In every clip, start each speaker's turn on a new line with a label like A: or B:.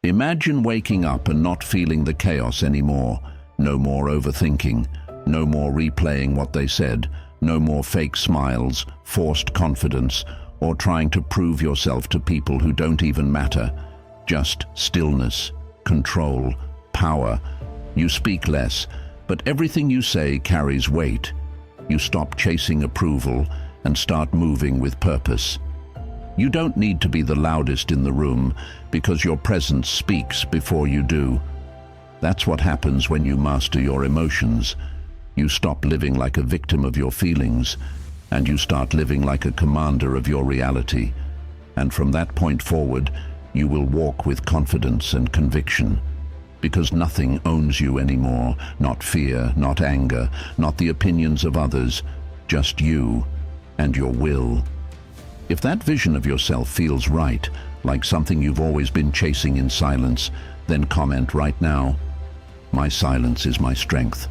A: Imagine waking up and not feeling the chaos anymore. No more overthinking. No more replaying what they said. No more fake smiles, forced confidence, or trying to prove yourself to people who don't even matter. Just stillness, control, power. You speak less, but everything you say carries weight. You stop chasing approval and start moving with purpose. You don't need to be the loudest in the room because your presence speaks before you do. That's what happens when you master your emotions. You stop living like a victim of your feelings, and you start living like a commander of your reality. And from that point forward, you will walk with confidence and conviction, because nothing owns you anymore, not fear, not anger, not the opinions of others, just you and your will. If that vision of yourself feels right, like something you've always been chasing in silence, then comment right now, "My silence is my strength."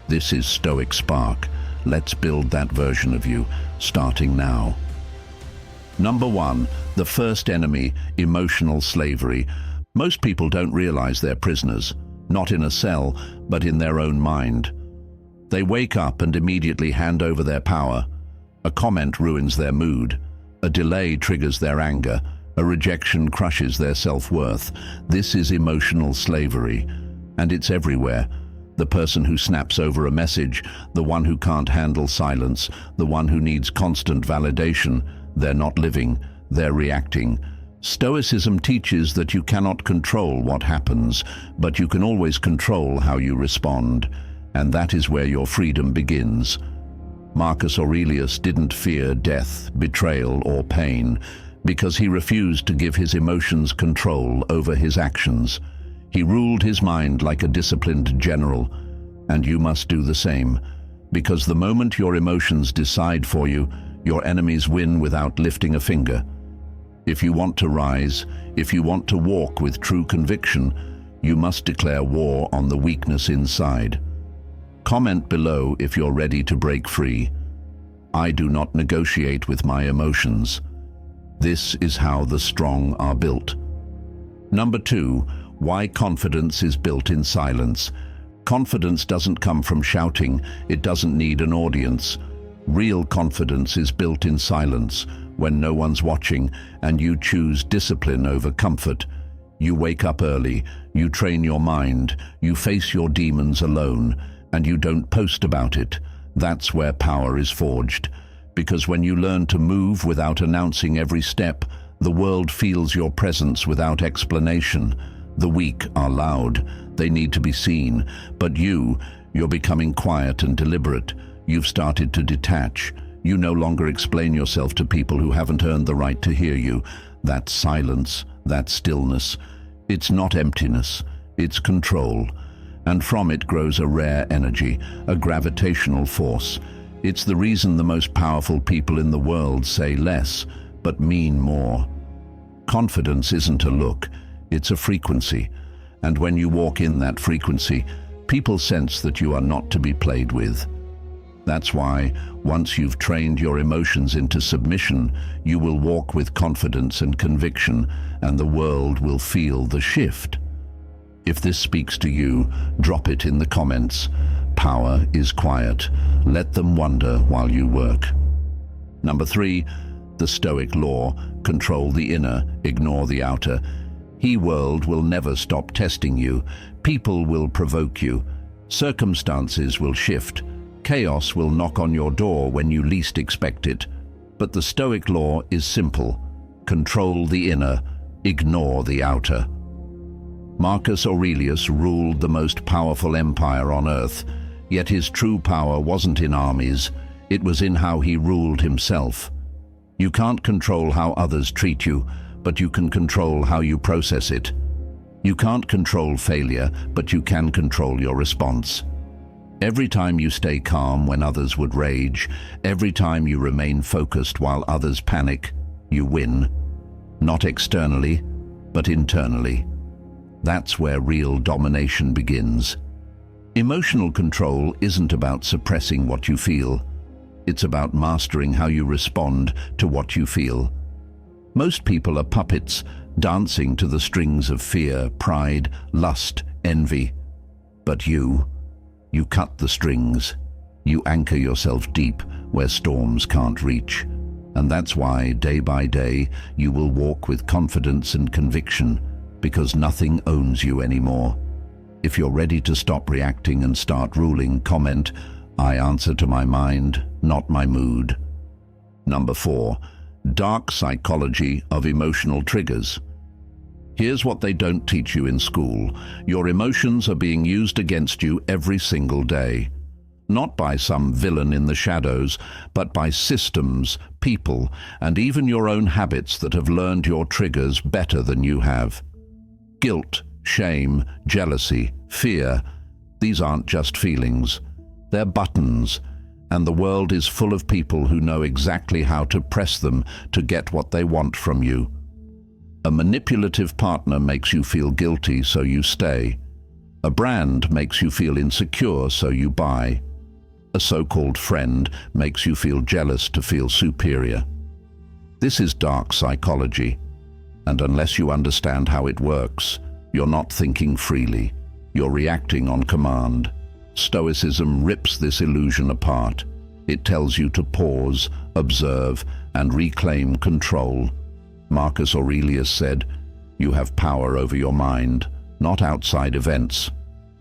A: This is Stoic Spark. Let's build that version of you, starting now. Number 1, the first enemy, emotional slavery. Most people don't realize they're prisoners, not in a cell, but in their own mind. They wake up and immediately hand over their power. A comment ruins their mood. A delay triggers their anger. A rejection crushes their self-worth. This is emotional slavery, and it's everywhere. The person who snaps over a message, the one who can't handle silence, the one who needs constant validation, they're not living, they're reacting. Stoicism teaches that you cannot control what happens, but you can always control how you respond, and that is where your freedom begins. Marcus Aurelius didn't fear death, betrayal, or pain because he refused to give his emotions control over his actions. He ruled his mind like a disciplined general, and you must do the same, because the moment your emotions decide for you, your enemies win without lifting a finger. If you want to rise, if you want to walk with true conviction, you must declare war on the weakness inside. Comment below if you're ready to break free. I do not negotiate with my emotions. This is how the strong are built. Number 2, why confidence is built in silence. Confidence doesn't come from shouting, it doesn't need an audience. Real confidence is built in silence, when no one's watching, and you choose discipline over comfort. You wake up early, you train your mind, you face your demons alone, and you don't post about it. That's where power is forged. Because when you learn to move without announcing every step, the world feels your presence without explanation. The weak are loud, they need to be seen, but you're becoming quiet and deliberate. You've started to detach. You no longer explain yourself to people who haven't earned the right to hear you. That silence, that stillness, it's not emptiness, it's control. And from it grows a rare energy, a gravitational force. It's the reason the most powerful people in the world say less, but mean more. Confidence isn't a look, it's a frequency. And when you walk in that frequency, people sense that you are not to be played with. That's why, once you've trained your emotions into submission, you will walk with confidence and conviction, and the world will feel the shift. If this speaks to you, drop it in the comments. Power is quiet. Let them wonder while you work. Number 3, the Stoic law. Control the inner, ignore the outer. He world will never stop testing you. People will provoke you. Circumstances will shift. Chaos will knock on your door when you least expect it. But the Stoic law is simple. Control the inner, ignore the outer. Marcus Aurelius ruled the most powerful empire on earth, yet his true power wasn't in armies, it was in how he ruled himself. You can't control how others treat you, but you can control how you process it. You can't control failure, but you can control your response. Every time you stay calm when others would rage, every time you remain focused while others panic, you win. Not externally, but internally. That's where real domination begins. Emotional control isn't about suppressing what you feel. It's about mastering how you respond to what you feel. Most people are puppets, dancing to the strings of fear, pride, lust, envy. But you cut the strings. You anchor yourself deep where storms can't reach. And that's why, day by day, you will walk with confidence and conviction, because nothing owns you anymore. If you're ready to stop reacting and start ruling, comment, "I answer to my mind, not my mood." Number 4, dark psychology of emotional triggers. Here's what they don't teach you in school. Your emotions are being used against you every single day. Not by some villain in the shadows, but by systems, people, and even your own habits that have learned your triggers better than you have. Guilt, shame, jealousy, fear, these aren't just feelings. They're buttons, and the world is full of people who know exactly how to press them to get what they want from you. A manipulative partner makes you feel guilty, so you stay. A brand makes you feel insecure, so you buy. A so-called friend makes you feel jealous to feel superior. This is dark psychology, and unless you understand how it works, you're not thinking freely. You're reacting on command. Stoicism rips this illusion apart. It tells you to pause, observe, and reclaim control. Marcus Aurelius said, "You have power over your mind, not outside events.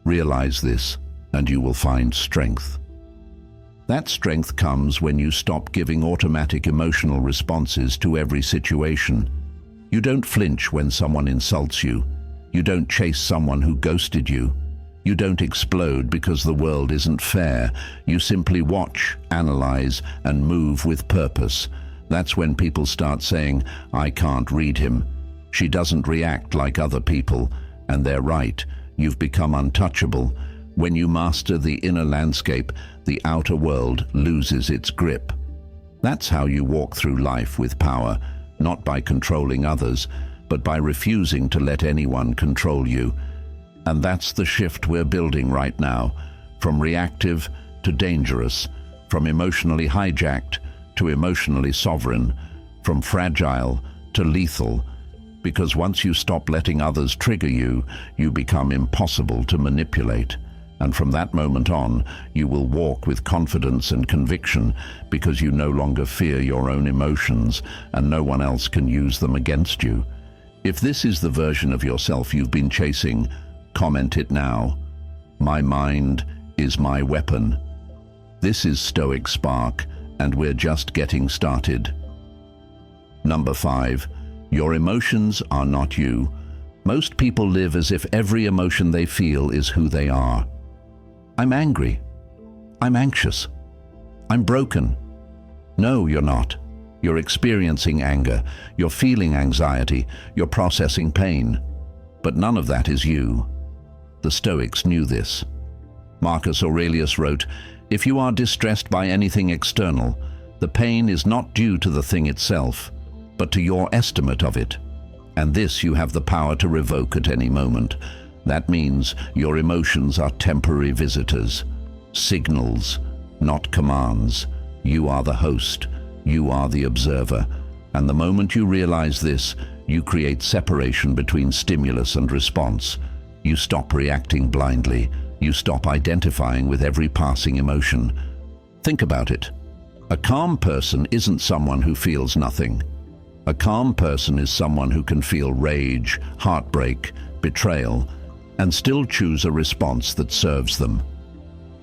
A: Realize this, and you will find strength." That strength comes when you stop giving automatic emotional responses to every situation. You don't flinch when someone insults you. You don't chase someone who ghosted you. You don't explode because the world isn't fair. You simply watch, analyze, and move with purpose. That's when people start saying, "I can't read him. She doesn't react like other people." And they're right. You've become untouchable. When you master the inner landscape, the outer world loses its grip. That's how you walk through life with power, not by controlling others, but by refusing to let anyone control you. And that's the shift we're building right now, from reactive to dangerous, from emotionally hijacked to emotionally sovereign, from fragile to lethal. Because once you stop letting others trigger you, you become impossible to manipulate. And from that moment on, you will walk with confidence and conviction, because you no longer fear your own emotions, and no one else can use them against you. If this is the version of yourself you've been chasing, comment it now. My mind is my weapon. This is Stoic Spark, and we're just getting started. Number 5, your emotions are not you. Most people live as if every emotion they feel is who they are. I'm angry. I'm anxious. I'm broken. No, you're not. You're experiencing anger. You're feeling anxiety. You're processing pain. But none of that is you. The Stoics knew this. Marcus Aurelius wrote, "If you are distressed by anything external, the pain is not due to the thing itself, but to your estimate of it. And this you have the power to revoke at any moment." That means your emotions are temporary visitors, signals, not commands. You are the host. You are the observer. And the moment you realize this, you create separation between stimulus and response. You stop reacting blindly. You stop identifying with every passing emotion. Think about it. A calm person isn't someone who feels nothing. A calm person is someone who can feel rage, heartbreak, betrayal, and still choose a response that serves them.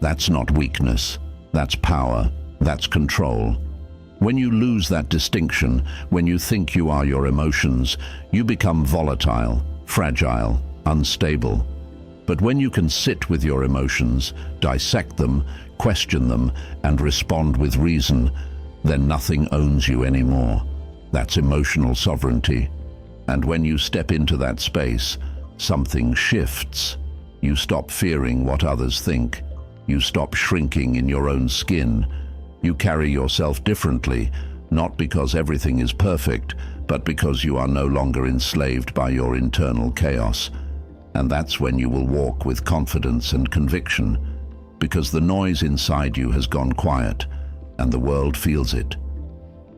A: That's not weakness. That's power. That's control. When you lose that distinction, when you think you are your emotions, you become volatile, fragile, unstable. But when you can sit with your emotions, dissect them, question them, and respond with reason, then nothing owns you anymore. That's emotional sovereignty. And when you step into that space, something shifts. You stop fearing what others think. You stop shrinking in your own skin. You carry yourself differently, not because everything is perfect, but because you are no longer enslaved by your internal chaos. And that's when you will walk with confidence and conviction, because the noise inside you has gone quiet, and the world feels it.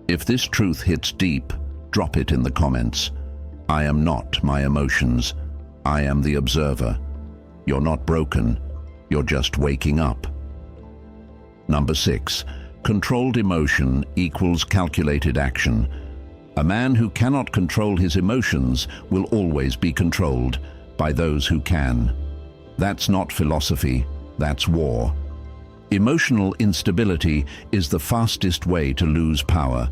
A: If this truth hits deep, drop it in the comments. I am not my emotions. I am the observer. You're not broken. You're just waking up. Number 6. Controlled emotion equals calculated action. A man who cannot control his emotions will always be controlled by those who can. That's not philosophy, that's war. Emotional instability is the fastest way to lose power,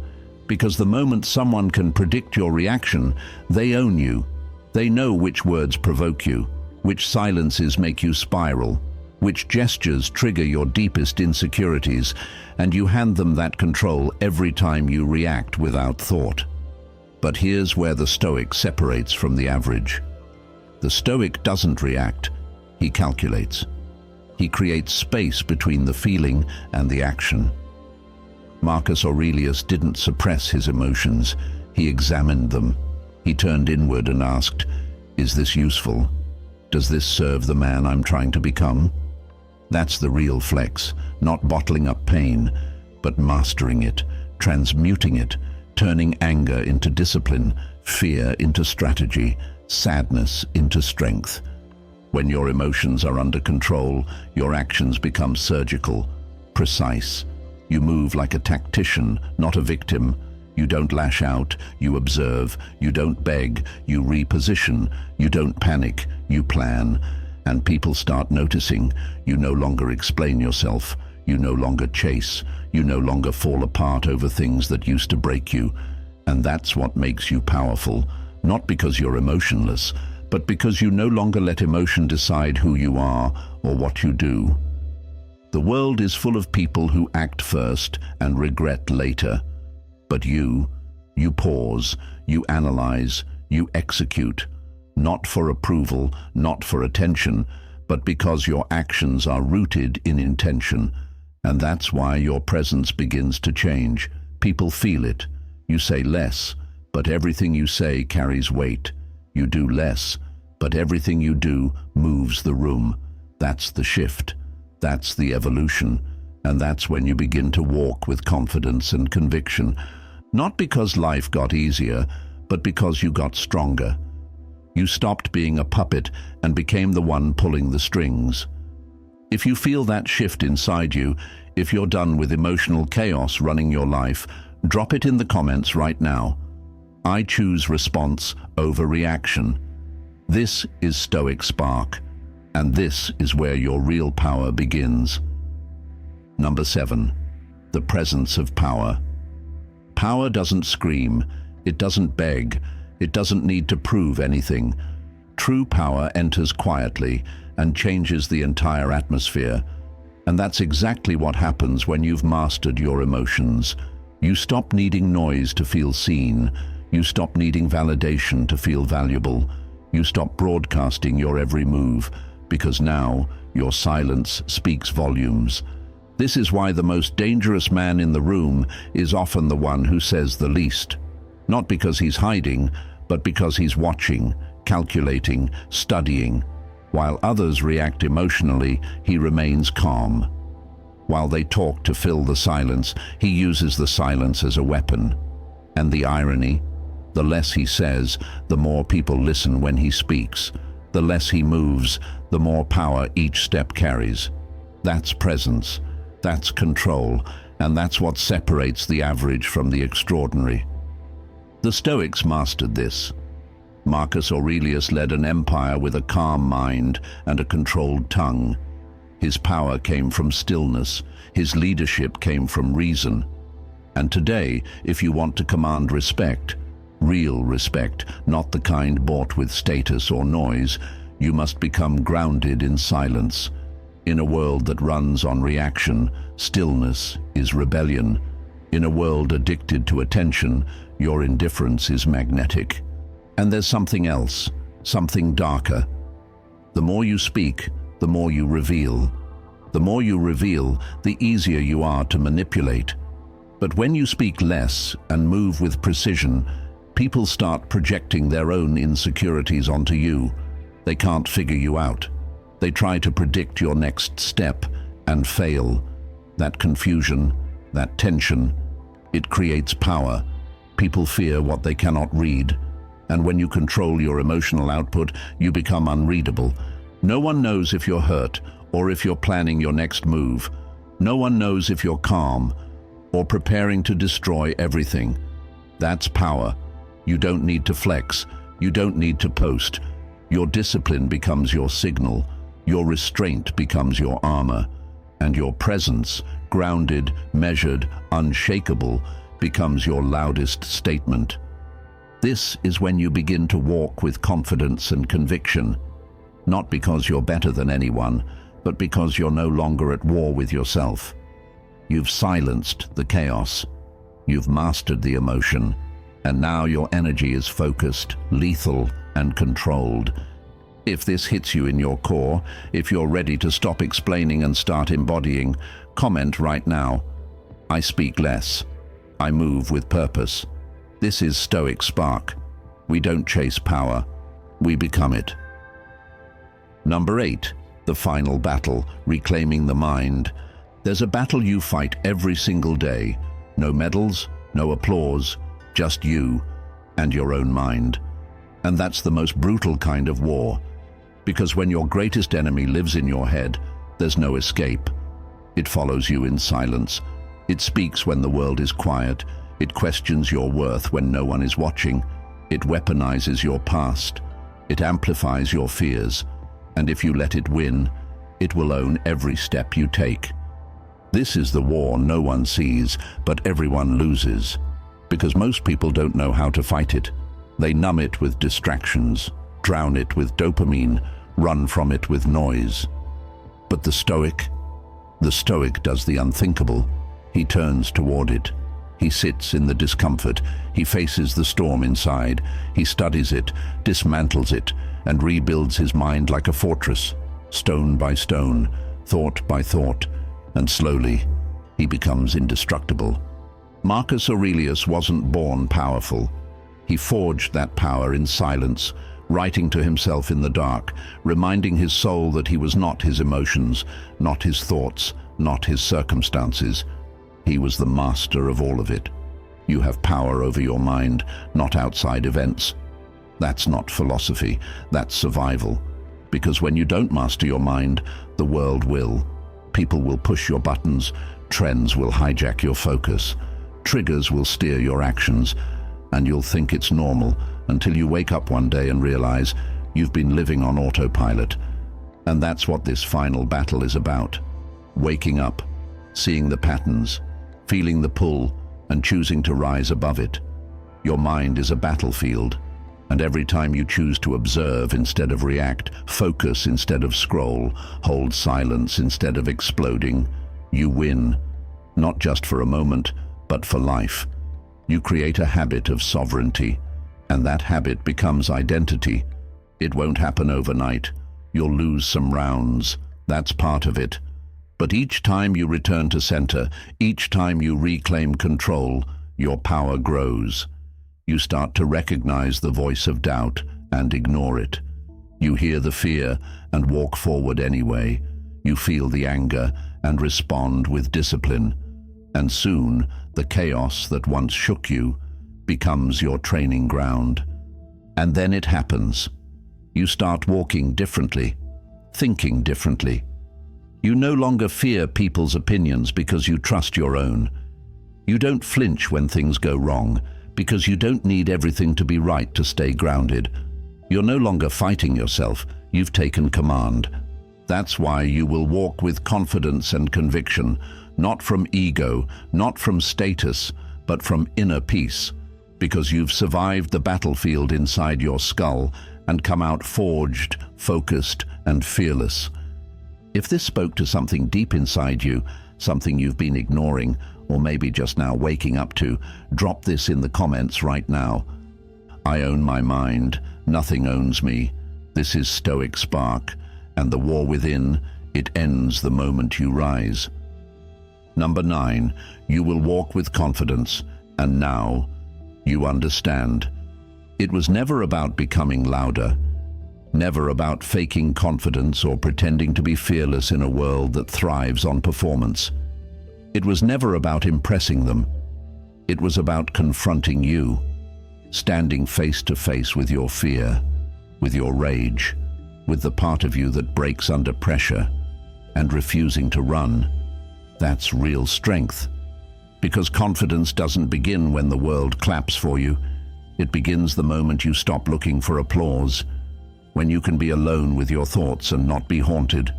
A: because the moment someone can predict your reaction, they own you. They know which words provoke you, which silences make you spiral, which gestures trigger your deepest insecurities, and you hand them that control every time you react without thought. But here's where the Stoic separates from the average. The Stoic doesn't react, he calculates. He creates space between the feeling and the action. Marcus Aurelius didn't suppress his emotions, he examined them. He turned inward and asked, "Is this useful? Does this serve the man I'm trying to become?" That's the real flex, not bottling up pain, but mastering it, transmuting it, turning anger into discipline, fear into strategy, sadness into strength. When your emotions are under control, your actions become surgical, precise. You move like a tactician, not a victim. You don't lash out, you observe. You don't beg, you reposition. You don't panic, you plan. And people start noticing. You no longer explain yourself. You no longer chase. You no longer fall apart over things that used to break you. And that's what makes you powerful, not because you're emotionless, but because you no longer let emotion decide who you are or what you do. The world is full of people who act first and regret later. But you pause, you analyze, you execute, not for approval, not for attention, but because your actions are rooted in intention. And that's why your presence begins to change. People feel it. You say less, but everything you say carries weight. You do less, but everything you do moves the room. That's the shift. That's the evolution. And that's when you begin to walk with confidence and conviction. Not because life got easier, but because you got stronger. You stopped being a puppet and became the one pulling the strings. If you feel that shift inside you, if you're done with emotional chaos running your life, drop it in the comments right now. I choose response over reaction. This is Stoic Spark, and this is where your real power begins. Number 7. The presence of power. Power doesn't scream, it doesn't beg, it doesn't need to prove anything. True power enters quietly and changes the entire atmosphere. And that's exactly what happens when you've mastered your emotions. You stop needing noise to feel seen. You stop needing validation to feel valuable. You stop broadcasting your every move, because now your silence speaks volumes. This is why the most dangerous man in the room is often the one who says the least. Not because he's hiding, but because he's watching, calculating, studying. While others react emotionally, he remains calm. While they talk to fill the silence, he uses the silence as a weapon. And the irony? The less he says, the more people listen when he speaks. The less he moves, the more power each step carries. That's presence, that's control, and that's what separates the average from the extraordinary. The Stoics mastered this. Marcus Aurelius led an empire with a calm mind and a controlled tongue. His power came from stillness. His leadership came from reason. And today, if you want to command respect, real respect, not the kind bought with status or noise, you must become grounded in silence. In a world that runs on reaction, stillness is rebellion. In a world addicted to attention, your indifference is magnetic. And there's something else, something darker. The more you speak, the more you reveal. The more you reveal, the easier you are to manipulate. But when you speak less and move with precision, people start projecting their own insecurities onto you. They can't figure you out. They try to predict your next step and fail. That confusion, that tension, it creates power. People fear what they cannot read. And when you control your emotional output, you become unreadable. No one knows if you're hurt or if you're planning your next move. No one knows if you're calm or preparing to destroy everything. That's power. You don't need to flex. You don't need to post. Your discipline becomes your signal. Your restraint becomes your armor. And your presence, grounded, measured, unshakable, becomes your loudest statement. This is when you begin to walk with confidence and conviction, not because you're better than anyone, but because you're no longer at war with yourself. You've silenced the chaos. You've mastered the emotion, and now your energy is focused, lethal, and controlled. If this hits you in your core, if you're ready to stop explaining and start embodying, comment right now. I speak less. I move with purpose. This is Stoic Spark. We don't chase power. We become it. Number 8. The final battle, reclaiming the mind. There's a battle you fight every single day. No medals, no applause, just you and your own mind. And that's the most brutal kind of war. Because when your greatest enemy lives in your head, there's no escape. It follows you in silence. It speaks when the world is quiet. It questions your worth when no one is watching. It weaponizes your past. It amplifies your fears. And if you let it win, it will own every step you take. This is the war no one sees, but everyone loses. Because most people don't know how to fight it. They numb it with distractions, drown it with dopamine, run from it with noise. But the Stoic does the unthinkable. He turns toward it. He sits in the discomfort. He faces the storm inside. He studies it, dismantles it, and rebuilds his mind like a fortress, stone by stone, thought by thought, and slowly he becomes indestructible. Marcus Aurelius wasn't born powerful. He forged that power in silence, writing to himself in the dark, reminding his soul that he was not his emotions, not his thoughts, not his circumstances. He was the master of all of it. You have power over your mind, not outside events. That's not philosophy, that's survival. Because when you don't master your mind, the world will. People will push your buttons, trends will hijack your focus, triggers will steer your actions, and you'll think it's normal until you wake up one day and realize you've been living on autopilot. And that's what this final battle is about. Waking up, seeing the patterns, feeling the pull, and choosing to rise above it. Your mind is a battlefield, and every time you choose to observe instead of react, focus instead of scroll, hold silence instead of exploding, you win, not just for a moment, but for life. You create a habit of sovereignty, and that habit becomes identity. It won't happen overnight. You'll lose some rounds. That's part of it. But each time you return to center, each time you reclaim control, your power grows. You start to recognize the voice of doubt and ignore it. You hear the fear and walk forward anyway. You feel the anger and respond with discipline. And soon, the chaos that once shook you becomes your training ground. And then it happens. You start walking differently, thinking differently. You no longer fear people's opinions because you trust your own. You don't flinch when things go wrong because you don't need everything to be right to stay grounded. You're no longer fighting yourself, you've taken command. That's why you will walk with confidence and conviction, not from ego, not from status, but from inner peace, because you've survived the battlefield inside your skull and come out forged, focused, and fearless. If this spoke to something deep inside you, something you've been ignoring, or maybe just now waking up to, drop this in the comments right now. I own my mind, nothing owns me. This is Stoic Spark, and the war within, it ends the moment you rise. Number 9, you will walk with confidence, and now you understand. It was never about becoming louder, never about faking confidence or pretending to be fearless in a world that thrives on performance. It was never about impressing them. It was about confronting you. standing face to face with your fear, with your rage, with the part of you that breaks under pressure, and refusing to run. That's real strength. Because confidence doesn't begin when the world claps for you. It begins the moment you stop looking for applause, when you can be alone with your thoughts and not be haunted,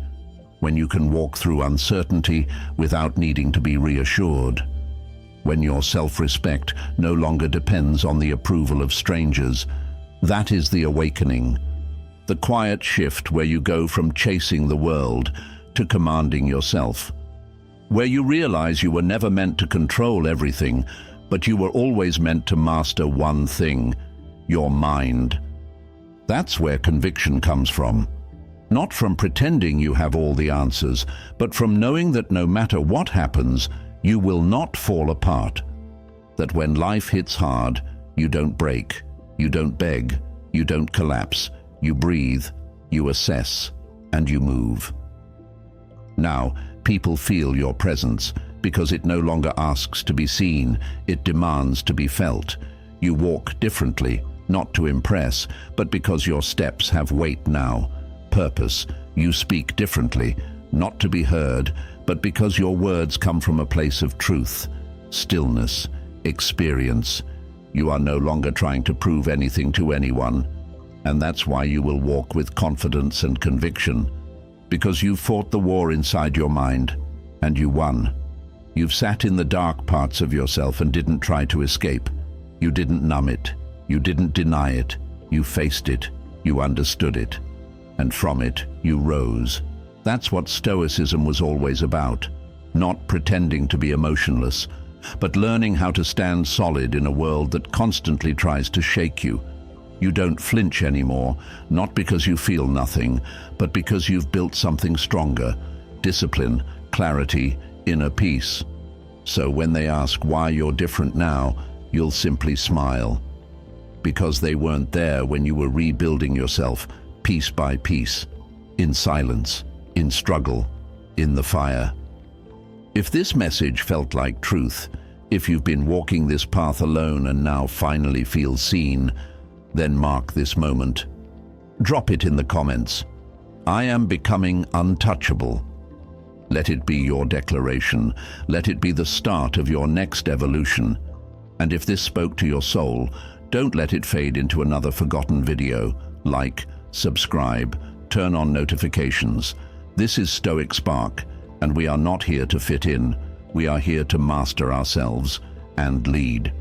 A: when you can walk through uncertainty without needing to be reassured, when your self-respect no longer depends on the approval of strangers. That is the awakening, the quiet shift where you go from chasing the world to commanding yourself, where you realize you were never meant to control everything, but you were always meant to master one thing: your mind. That's where conviction comes from. Not from pretending you have all the answers, but from knowing that no matter what happens, you will not fall apart. That when life hits hard, you don't break, you don't beg, you don't collapse. You breathe, you assess, and you move. Now, people feel your presence because it no longer asks to be seen, it demands to be felt. You walk differently, not to impress, but because your steps have weight now, purpose. You speak differently, not to be heard, but because your words come from a place of truth, stillness, experience. You are no longer trying to prove anything to anyone. And that's why you will walk with confidence and conviction, because you've fought the war inside your mind, and you won. You've sat in the dark parts of yourself and didn't try to escape. You didn't numb it. You didn't deny it. You faced it. You understood it. And from it, you rose. That's what Stoicism was always about. Not pretending to be emotionless, but learning how to stand solid in a world that constantly tries to shake you. You don't flinch anymore, not because you feel nothing, but because you've built something stronger: discipline, clarity, inner peace. So when they ask why you're different now, you'll simply smile. Because they weren't there when you were rebuilding yourself, piece by piece, in silence, in struggle, in the fire. If this message felt like truth, if you've been walking this path alone and now finally feel seen, then mark this moment. Drop it in the comments. I am becoming untouchable. Let it be your declaration. Let it be the start of your next evolution. And if this spoke to your soul, don't let it fade into another forgotten video. Like, subscribe, turn on notifications. This is Stoic Spark, and we are not here to fit in. We are here to master ourselves and lead.